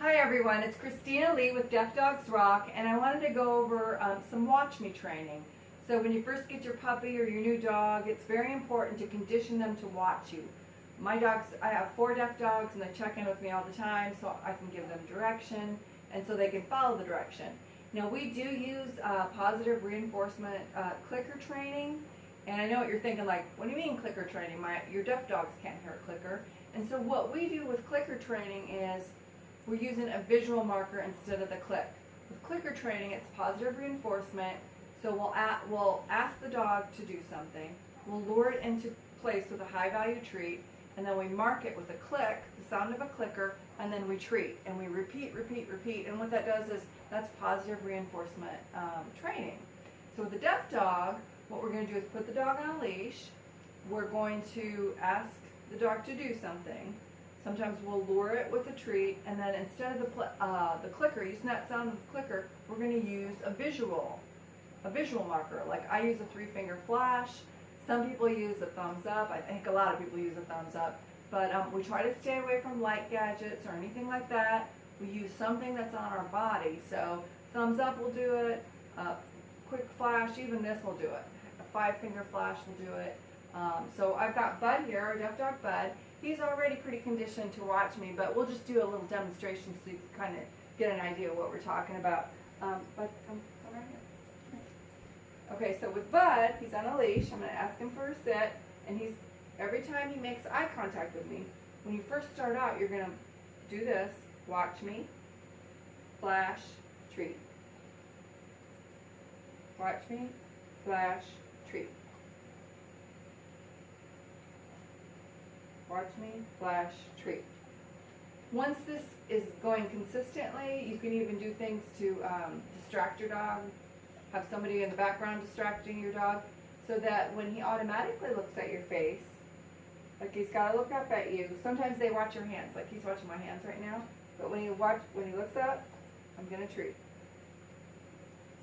Hi everyone, it's Christina Lee with Deaf Dogs Rock, and I wanted to go over some Watch Me training. So when you first get your puppy or your new dog, it's very important to condition them to watch you. My dogs, I have 4 deaf dogs and they check in with me all the time so I can give them direction and so they can follow the direction. Now we do use positive reinforcement clicker training, and I know what you're thinking, like, what do you mean clicker training? Your deaf dogs can't hear a clicker. And so what we do with clicker training is we're using a visual marker instead of the click. With clicker training, it's positive reinforcement, so we'll ask the dog to do something, we'll lure it into place with a high value treat, and then we mark it with a click, the sound of a clicker, and then we treat, and we repeat, and what that does is that's positive reinforcement training. So with a deaf dog, what we're going to do is put the dog on a leash, we're going to ask the dog to do something. Sometimes we'll lure it with a treat, and then instead of the clicker, using that sound of the clicker, we're going to use a visual marker. Like I use a 3-finger flash. Some people use a thumbs up. I think a lot of people use a thumbs up. But we try to stay away from light gadgets or anything like that. We use something that's on our body. So thumbs up will do it. Quick flash, even this will do it. A 5-finger flash will do it. So I've got Bud here, our deaf dog Bud. He's already pretty conditioned to watch me, but we'll just do a little demonstration so you can kind of get an idea of what we're talking about. Bud, come right here. Okay, so with Bud, he's on a leash. I'm going to ask him for a sit, and every time he makes eye contact with me, when you first start out, you're going to do this, watch me, flash, treat. Watch me, flash, treat. Watch me, flash, treat. Once this is going consistently, you can even do things to distract your dog, have somebody in the background distracting your dog, so that when he automatically looks at your face, like he's got to look up at you. Sometimes they watch your hands, like he's watching my hands right now, but when he looks up, I'm going to treat.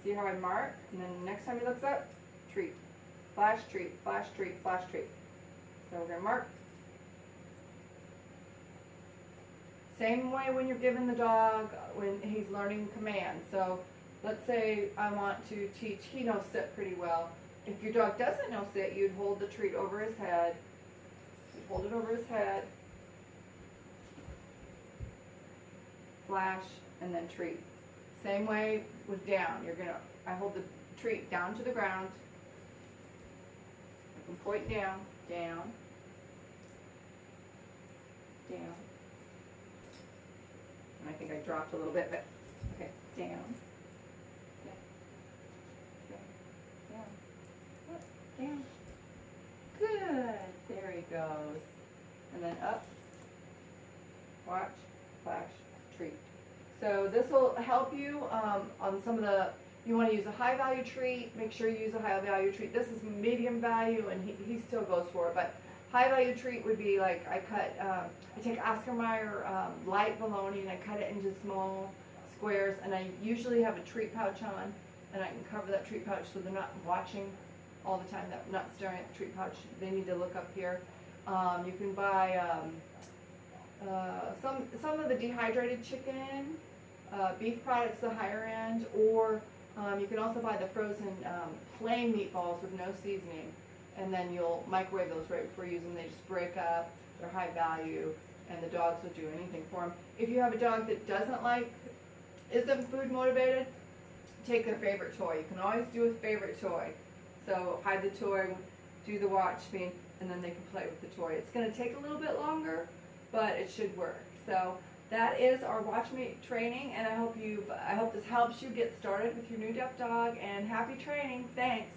See how I mark? And then the next time he looks up, treat. Flash, treat, flash, treat, flash, treat. So we're going to mark. Same way when you're giving the dog, when he's learning commands. So let's say I want to teach, he knows sit pretty well. If your dog doesn't know sit, you'd hold the treat over his head. You'd hold it over his head, flash, and then treat. Same way with down. I hold the treat down to the ground. I can point down, down, down. I think I dropped a little bit, but okay, down, down. Good, there he goes. And then up, watch, flash, treat. So this will help you on some of you want to use a high value treat, make sure you use a high value treat. This is medium value and he still goes for it, but high value treat would be like I take Oscar Mayer light bologna and I cut it into small squares, and I usually have a treat pouch on, and I can cover that treat pouch so they're not watching all the time, not staring at the treat pouch. They need to look up here. You can buy some of the dehydrated chicken, beef products, the higher end, or you can also buy the frozen plain meatballs with no seasoning. And then you'll microwave those right before you use them. They just break up, they're high value, and the dogs will do anything for them. If you have a dog that isn't food motivated, take their favorite toy. You can always do a favorite toy. So hide the toy, do the watch me, and then they can play with the toy. It's going to take a little bit longer, but it should work. So that is our Watch Me training, and I hope this helps you get started with your new deaf dog, and happy training. Thanks.